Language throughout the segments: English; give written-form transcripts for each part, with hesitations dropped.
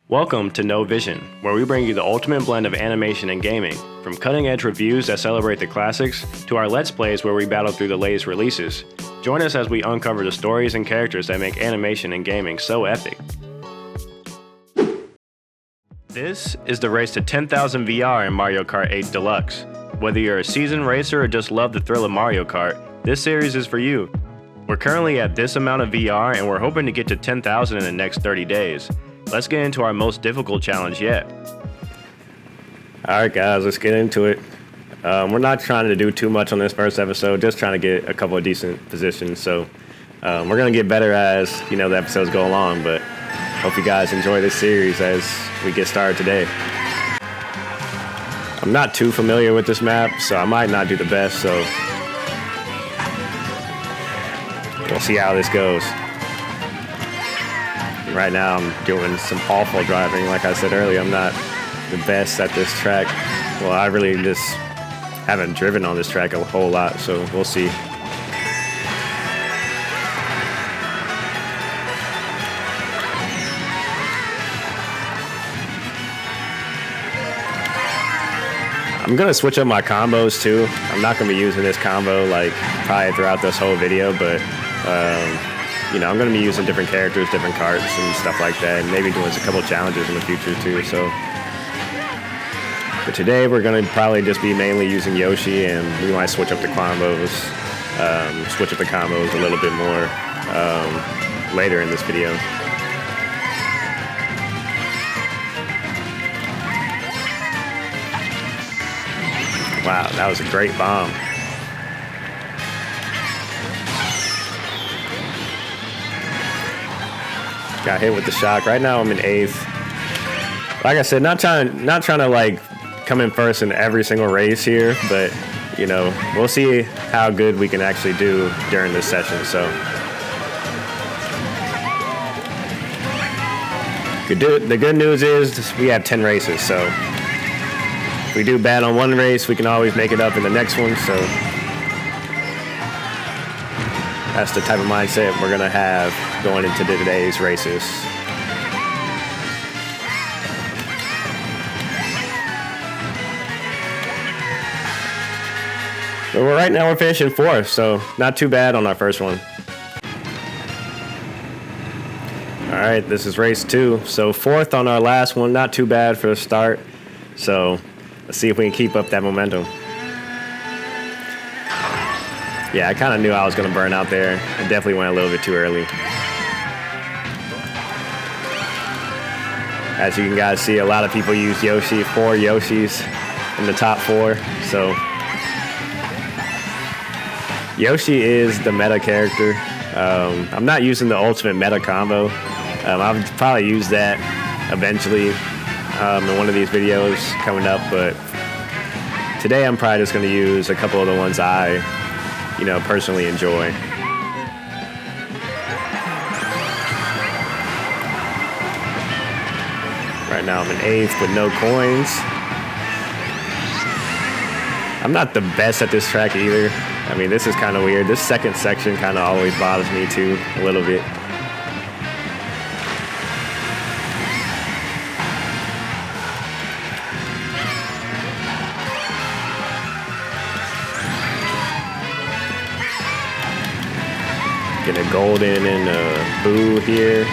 Welcome to No Vision, where we bring you the ultimate blend of animation and gaming, from cutting-edge reviews that celebrate the classics, to our Let's Plays where we battle through the latest releases. Join us as we uncover the stories and characters that make animation and gaming so epic. This is the race to 10,000 VR in Mario Kart 8 Deluxe. Whether you're a seasoned racer or just love the thrill of Mario Kart, this series is for you. We're currently at this amount of VR and we're hoping to get to 10,000 in the next 30 days. Let's get into our most difficult challenge yet. Alright guys, let's get into it. We're not trying to do too much on this first episode, just trying to get a couple of decent positions. So we're going to get better as the episodes go along, but hope you guys enjoy this series as we get started today. I'm not too familiar with this map, so I might not do the best, so we'll see how this goes. Right now I'm doing some awful driving. Like I said earlier, I'm not the best at this track. Well, I really just haven't driven on this track a whole lot, so we'll see. I'm gonna switch up my combos too. I'm not gonna be using this combo like probably throughout this whole video, but I'm going to be using different characters, different carts, and stuff like that, and maybe doing a couple challenges in the future too. So, but today we're going to probably just be mainly using Yoshi, and we might switch up the combos, a little bit more later in this video. Wow, that was a great bomb. Got hit with the shock. Right now I'm in 8th. Like I said, not trying to like come in first in every single race here, but we'll see how good we can actually do during this session. So the good news is we have 10 races, so if we do bad on one race, we can always make it up in the next one. So that's the type of mindset we're going to have going into today's races. But right now we're finishing 4th, so not too bad on our first one. Alright, this is race 2. So 4th on our last one, not too bad for the start. So let's see if we can keep up that momentum. Yeah, I kind of knew I was going to burn out there. I definitely went a little bit too early. As you can guys see, a lot of people use Yoshi, 4 Yoshis in the top 4. So Yoshi is the meta character. I'm not using the ultimate meta combo. I'll probably use that eventually in one of these videos coming up, but today I'm probably just going to use a couple of the ones I personally enjoy. Right now I'm in 8th with no coins. I'm not the best at this track either. I mean, this is kind of weird. This second section kind of always bothers me too, a little bit. Get a golden and a boo here.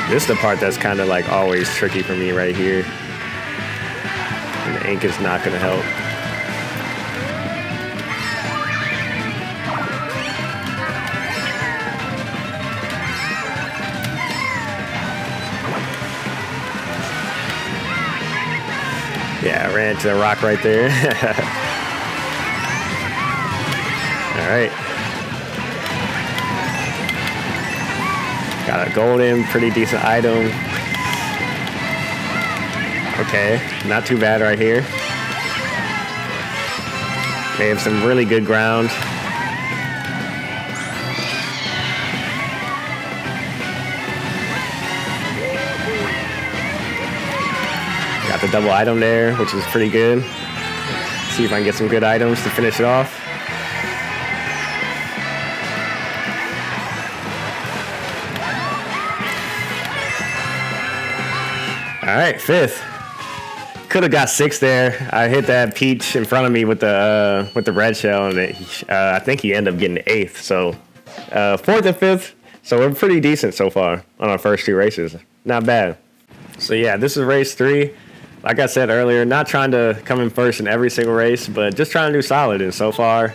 This is the part that's kind of like always tricky for me right here. And the ink is not going to help. Yeah, I ran into the rock right there. All right. Got a golden, pretty decent item. Okay, not too bad right here. They have some really good ground. Got the double item there, which is pretty good. See if I can get some good items to finish it off. All right, 5th. Could have got 6th there. I hit that peach in front of me with the red shell, and I think he ended up getting 8th. So 4th and 5th. So we're pretty decent so far on our first 2 races. Not bad. So yeah, this is race 3. Like I said earlier, not trying to come in first in every single race, but just trying to do solid. And so far,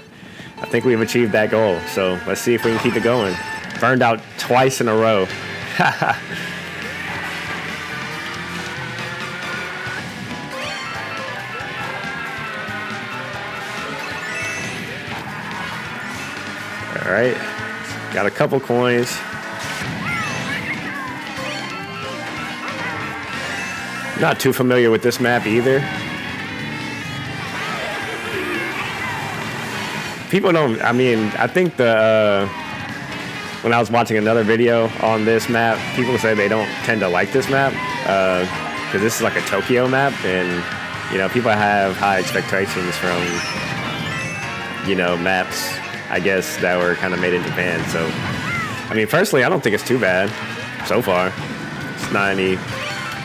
I think we've achieved that goal. So let's see if we can keep it going. Burned out twice in a row. All right, got a couple coins. Not too familiar with this map either. People don't, I mean, I think when I was watching another video on this map, people say they don't tend to like this map because this is like a Tokyo map, and, you know, people have high expectations from, you know, maps, I guess, that were kind of made in Japan. So, I mean, personally, I don't think it's too bad so far. It's not any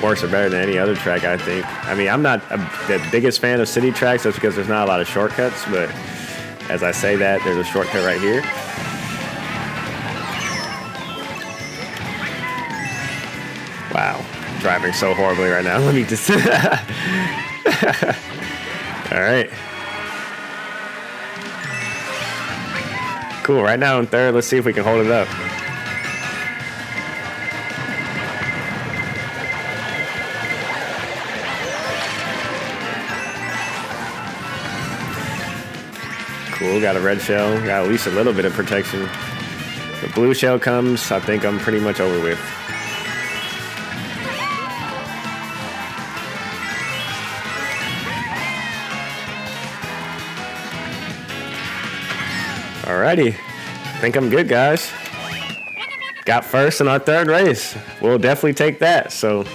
worse or better than any other track, I think. I mean, I'm not the biggest fan of city tracks just because there's not a lot of shortcuts, but as I say that, there's a shortcut right here. Wow, driving so horribly right now. Let me just... All right. Cool, right now in 3rd. Let's see if we can hold it up. Cool, got a red shell. Got at least a little bit of protection. The blue shell comes, I think I'm pretty much over with. Alrighty, I think I'm good, guys. Got 1st in our 3rd race. We'll definitely take that. So,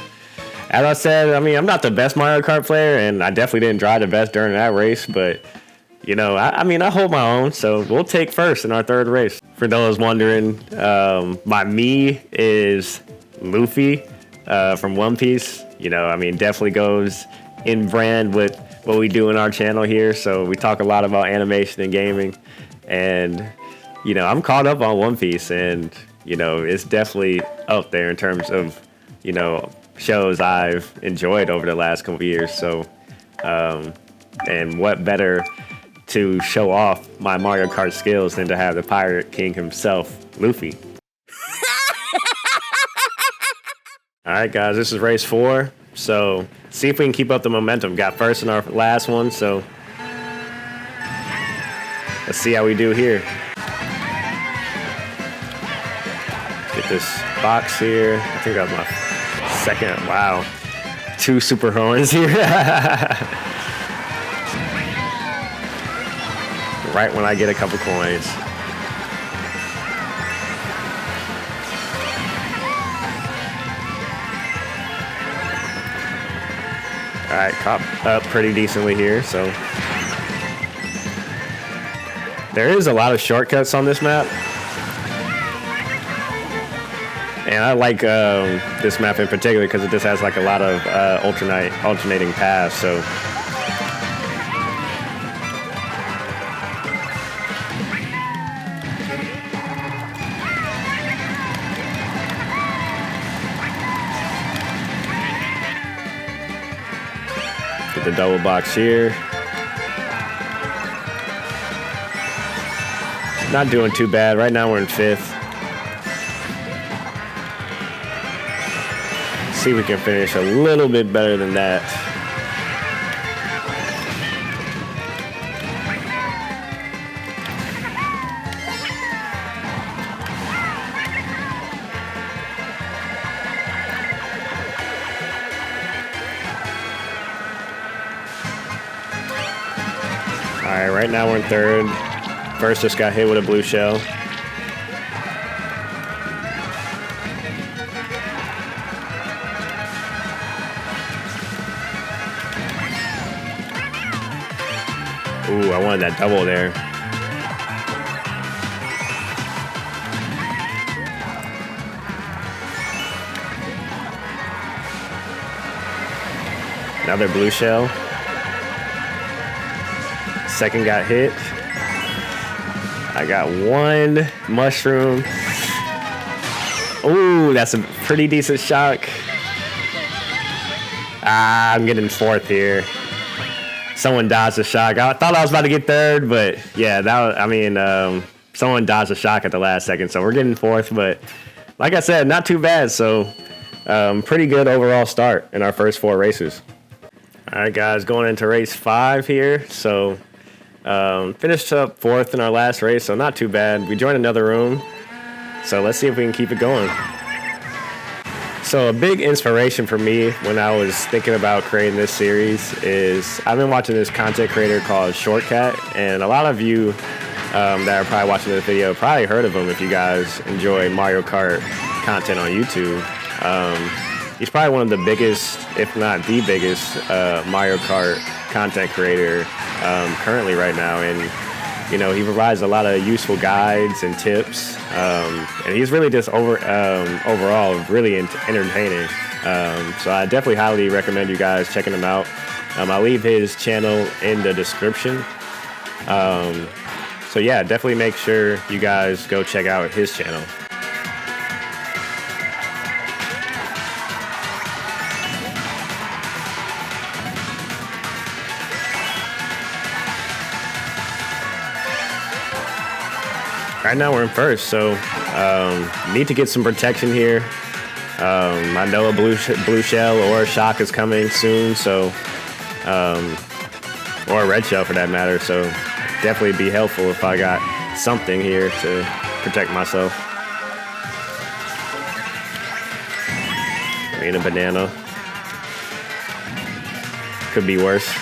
as I said, I mean, I'm not the best Mario Kart player, and I definitely didn't drive the best during that race, but, you know, I mean, I hold my own, so we'll take 1st in our 3rd race. For those wondering, my me is Luffy from One Piece. You know, I mean, definitely goes in brand with what we do in our channel here, so we talk a lot about animation and gaming. And, you know, I'm caught up on One Piece, and, you know, it's definitely up there in terms of, you know, shows I've enjoyed over the last couple of years. So, and what better to show off my Mario Kart skills than to have the Pirate King himself, Luffy. All right, guys, this is race 4. So, see if we can keep up the momentum. Got 1st in our last one, so... let's see how we do here. Get this box here. I think that was my 2nd. Wow. 2 super horns here. Right when I get a couple coins. All right, caught up pretty decently here, so... there is a lot of shortcuts on this map. And I like this map in particular because it just has like a lot of alternating paths, so... get the double box here. Not doing too bad. Right now we're in 5th. See if we can finish a little bit better than that. All right, right now we're in 3rd. 1st just got hit with a blue shell. Ooh, I wanted that double there. Another blue shell. Second got hit. I got one mushroom. Ooh, that's a pretty decent shock. I'm getting fourth here. Someone dodged the shock. I thought I was about to get third, but yeah, someone dodged the shock at the last second, so we're getting fourth. But like I said, not too bad. So pretty good overall start in our first 4 races. All right, guys, going into race 5 here. So finished up 4th in our last race, so not too bad. We joined another room, so let's see if we can keep it going. So a big inspiration for me when I was thinking about creating this series is I've been watching this content creator called Shortcat, and a lot of you that are probably watching this video probably heard of him if you guys enjoy Mario Kart content on YouTube. He's probably one of the biggest, if not the biggest, Mario Kart content creator currently right now, and he provides a lot of useful guides and tips, and he's really just overall really entertaining. So I definitely highly recommend you guys checking him out. I'll leave his channel in the description. So yeah, definitely make sure you guys go check out his channel. Right now we're in first, so need to get some protection here. I know a blue shell or a shock is coming soon, so or a red shell for that matter. So definitely be helpful if I got something here to protect myself. I mean, a banana could be worse.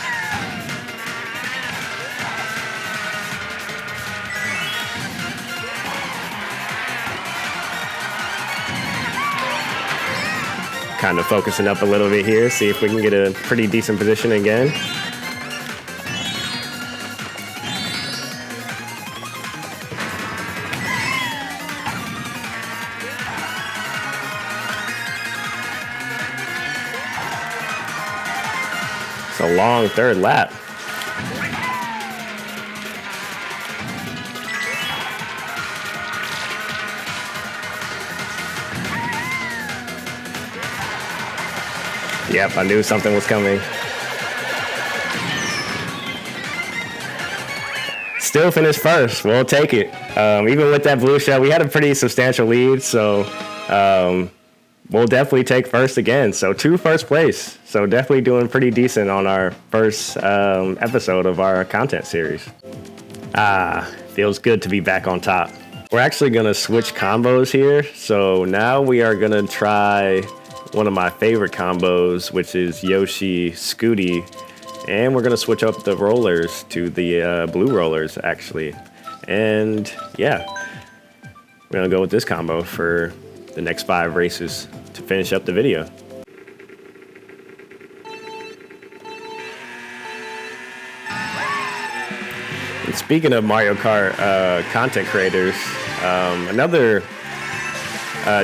Kind of focusing up a little bit here, see if we can get a pretty decent position again. It's a long third lap. Yep, I knew something was coming. Still finished first. We'll take it. Even with that blue shell, we had a pretty substantial lead, so we'll definitely take first again. So 2 first place. So definitely doing pretty decent on our first episode of our content series. Feels good to be back on top. We're actually going to switch combos here. So now we are going to try one of my favorite combos, which is Yoshi Scooty, and we're gonna switch up the rollers to the blue rollers actually, and yeah, we're gonna go with this combo for the next 5 races to finish up the video. And speaking of Mario Kart content creators, another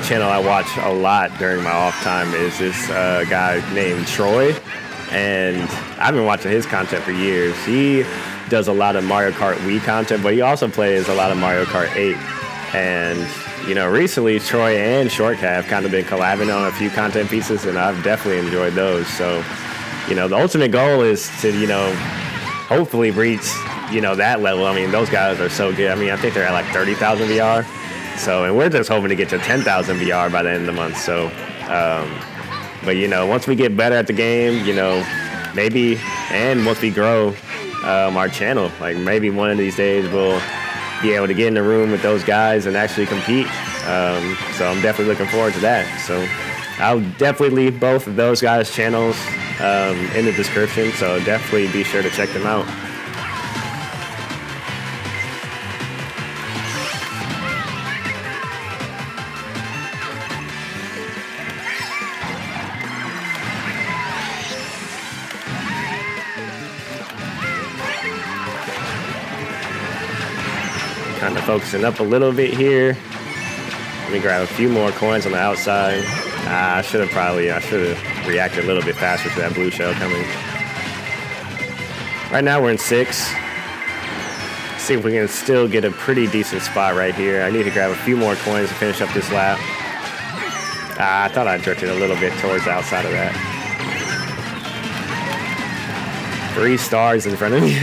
channel I watch a lot during my off time is this guy named Troy, and I've been watching his content for years. He does a lot of Mario Kart Wii content, but he also plays a lot of Mario Kart 8. And recently Troy and Shortcat have kind of been collabing on a few content pieces, and I've definitely enjoyed those. So the ultimate goal is to hopefully reach that level. I mean, those guys are so good. I mean, I think they're at like 30,000 VR. So, and we're just hoping to get to 10,000 VR by the end of the month. So, but once we get better at the game, maybe, and once we grow our channel, like maybe one of these days we'll be able to get in the room with those guys and actually compete. So I'm definitely looking forward to that. So I'll definitely leave both of those guys' channels in the description. So definitely be sure to check them out. Kind of focusing up a little bit here. Let me grab a few more coins on the outside. I should have reacted a little bit faster to that blue shell coming. Right now we're in 6. See if we can still get a pretty decent spot right here. I need to grab a few more coins to finish up this lap. I thought I drifted a little bit towards the outside of that. 3 stars in front of me.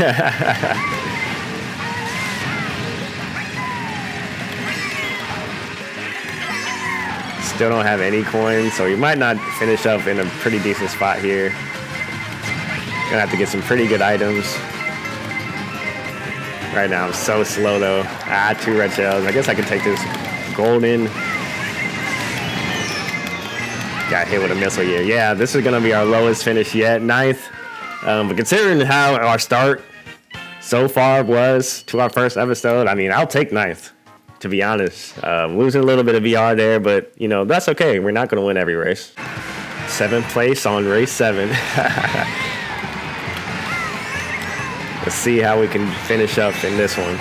Still don't have any coins, so we might not finish up in a pretty decent spot here. Gonna have to get some pretty good items. Right now I'm so slow though. 2 red shells. I guess I can take this golden. Got hit with a missile here. Yeah, this is gonna be our lowest finish yet, 9th. But considering how our start so far was to our first episode, I mean, I'll take 9th. To be honest, losing a little bit of VR there, but you know, that's okay. We're not going to win every race. 7th place on race 7. Let's see how we can finish up in this one.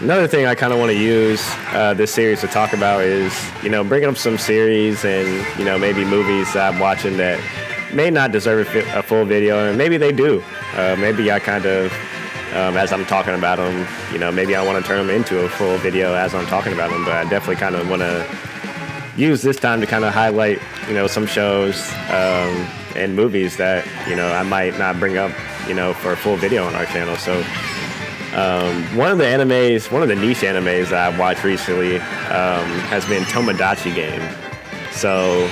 Another thing I kind of want to use this series to talk about is, you know, bringing up some series and, you know, maybe movies that I'm watching that may not deserve a full video, and maybe they do. Maybe I kind of, as I'm talking about them, you know, maybe I want to turn them into a full video as I'm talking about them, but I definitely kind of want to use this time to kind of highlight, you know, some shows and movies that, you know, I might not bring up, you know, for a full video on our channel. So one of the niche animes that I've watched recently has been Tomodachi Game. So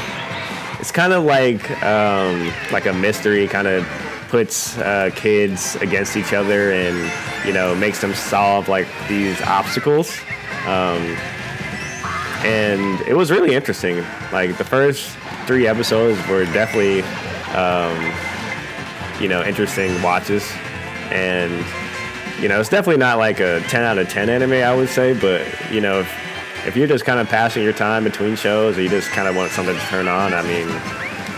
it's kind of like a mystery, kind of puts kids against each other and, you know, makes them solve like these obstacles. And it was really interesting. Like the first 3 episodes were definitely, you know, interesting watches. And, you know, it's definitely not like a 10 out of 10 anime, I would say, but, you know, if you're just kind of passing your time between shows or you just kind of want something to turn on, I mean,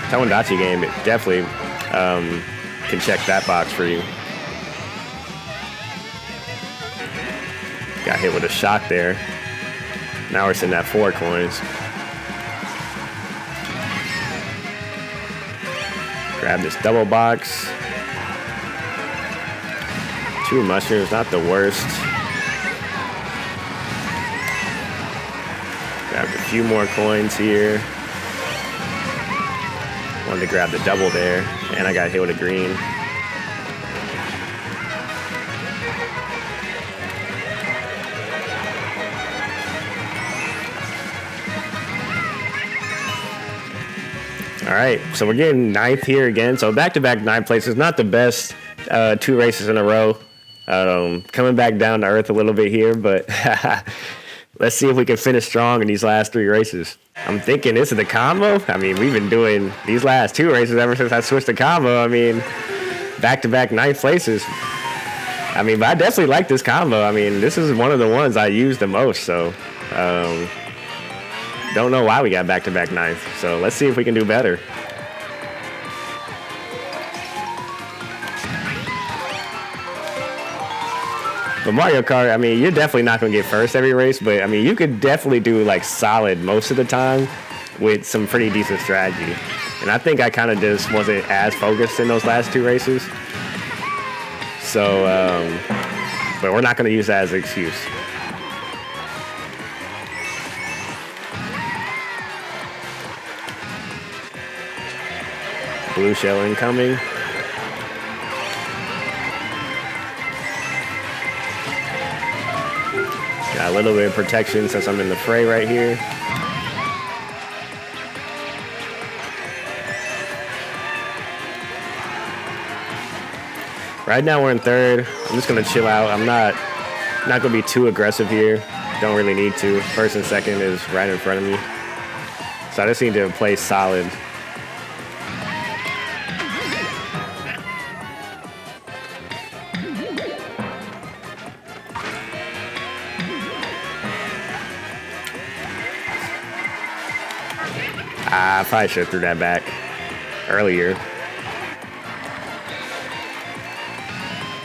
Tomodachi Game, it definitely can check that box for you. Got hit with a shock there. Now we're sitting at 4 coins. Grab this double box. 2 mushrooms, not the worst. Grab a few more coins here. Wanted to grab the double there, and I got hit with a green. All right, so we're getting 9th here again. So back-to-back 9th places, not the best 2 races in a row. Coming back down to earth a little bit here, but let's see if we can finish strong in these last 3 races. I'm thinking this is the combo. I mean, we've been doing these last 2 races ever since I switched to combo. I mean, back-to-back 9th places. I mean, but I definitely like this combo. I mean, this is one of the ones I use the most, so don't know why we got back-to-back 9th. So let's see if we can do better. But Mario Kart, I mean, you're definitely not going to get first every race, but I mean, you could definitely do like solid most of the time with some pretty decent strategy. And I think I kind of just wasn't as focused in those last 2 races. So, but we're not going to use that as an excuse. Blue shell incoming. Got a little bit of protection since I'm in the fray right here. Right now we're in 3rd. I'm just gonna chill out. I'm not gonna be too aggressive here. Don't really need to. 1st and 2nd is right in front of me. So I just need to play solid. I probably should have threw that back earlier.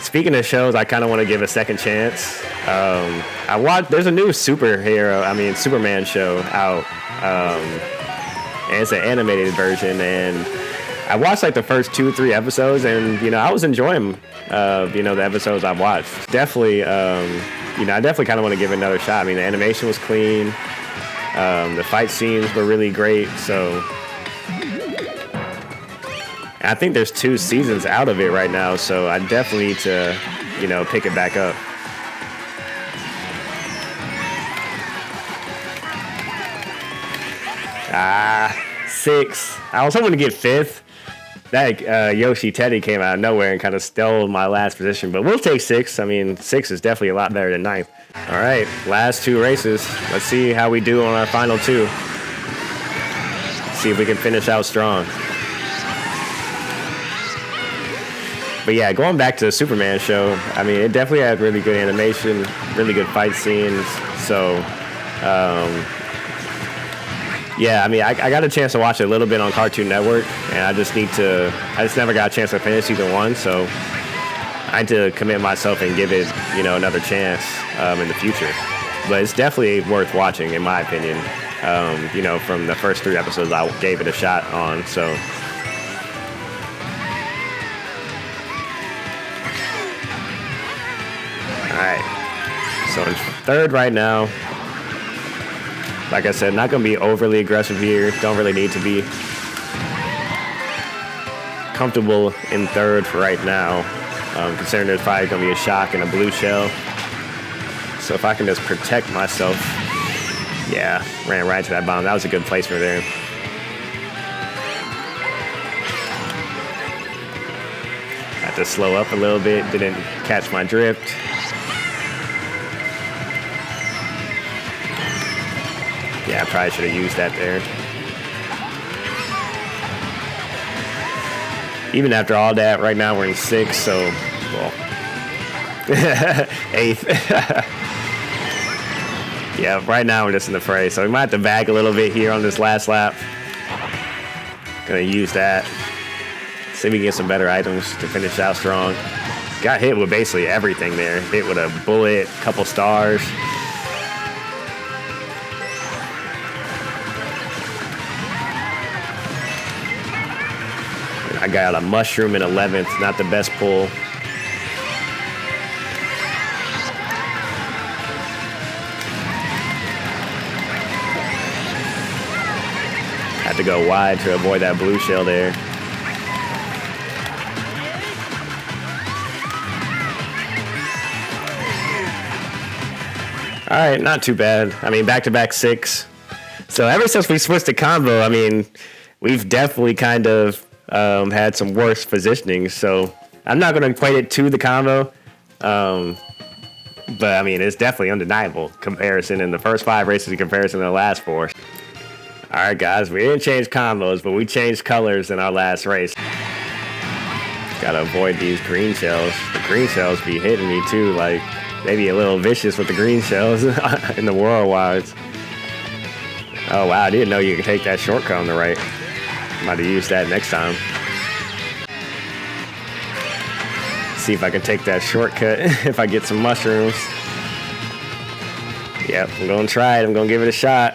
Speaking of shows, I kind of want to give a second chance. There's a new Superman show out, and it's an animated version. And I watched like the first 2 or 3 episodes, and I was enjoying, the episodes I've watched. Definitely, I definitely kind of want to give it another shot. I mean, the animation was clean, the fight scenes were really great. So I think there's 2 seasons out of it right now, so I definitely need to, pick it back up. Six. I was hoping to get 5th. That Yoshi Teddy came out of nowhere and kind of stole my last position, but we'll take 6. I mean, 6 is definitely a lot better than 9th. All right, last 2 races. Let's see how we do on our final 2. See if we can finish out strong. But yeah, going back to the Superman show, I mean, it definitely had really good animation, really good fight scenes. So, yeah, I mean, I got a chance to watch it a little bit on Cartoon Network, and I just never got a chance to finish season 1, so I had to commit myself and give it, another chance in the future. But it's definitely worth watching, in my opinion. From the first 3 episodes, I gave it a shot on, so. Alright, so in 3rd right now. Like I said, not going to be overly aggressive here. Don't really need to be. Comfortable in 3rd for right now, considering there's probably going to be a shock and a blue shell. So if I can just protect myself. Yeah, ran right to that bomb. That was a good placement there. Had to slow up a little bit. Didn't catch my drift. Yeah, I probably should have used that there. Even after all that, right now we're in 6th, so, well, 8th. Yeah, right now we're just in the fray, so we might have to back a little bit here on this last lap. Gonna use that. See if we can get some better items to finish out strong. Got hit with basically everything there. Hit with a bullet, couple stars. I got a mushroom in 11th, not the best pull. Had to go wide to avoid that blue shell there. All right, not too bad. I mean, back-to-back 6. So ever since we switched to combo, I mean, we've definitely kind of had some worse positioning, so I'm not going to equate it to the combo, but I mean, it's definitely undeniable comparison in the first 5 races in comparison to the last 4. All right, guys, we didn't change combos, but we changed colors in our last race. Gotta avoid these green shells. The green shells be hitting me too, like maybe a little vicious with the green shells in the worldwides. Oh wow, I didn't know you could take that shortcut on the right. Might have used that next time. See if I can take that shortcut if I get some mushrooms. Yep, I'm gonna try it. I'm gonna give it a shot.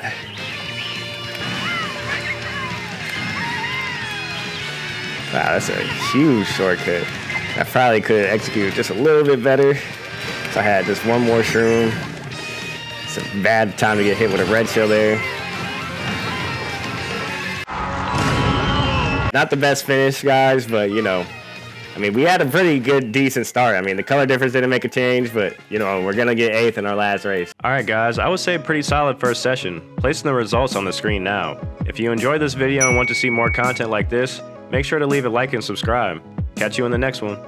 Wow, that's a huge shortcut. I probably could execute just a little bit better. So I had just one more shroom. It's a bad time to get hit with a red shell there. Not the best finish, guys, but, I mean, we had a pretty good, decent start. I mean, the color difference didn't make a change, but, we're going to get 8th in our last race. All right, guys, I would say pretty solid first session. Placing the results on the screen now. If you enjoyed this video and want to see more content like this, make sure to leave a like and subscribe. Catch you in the next one.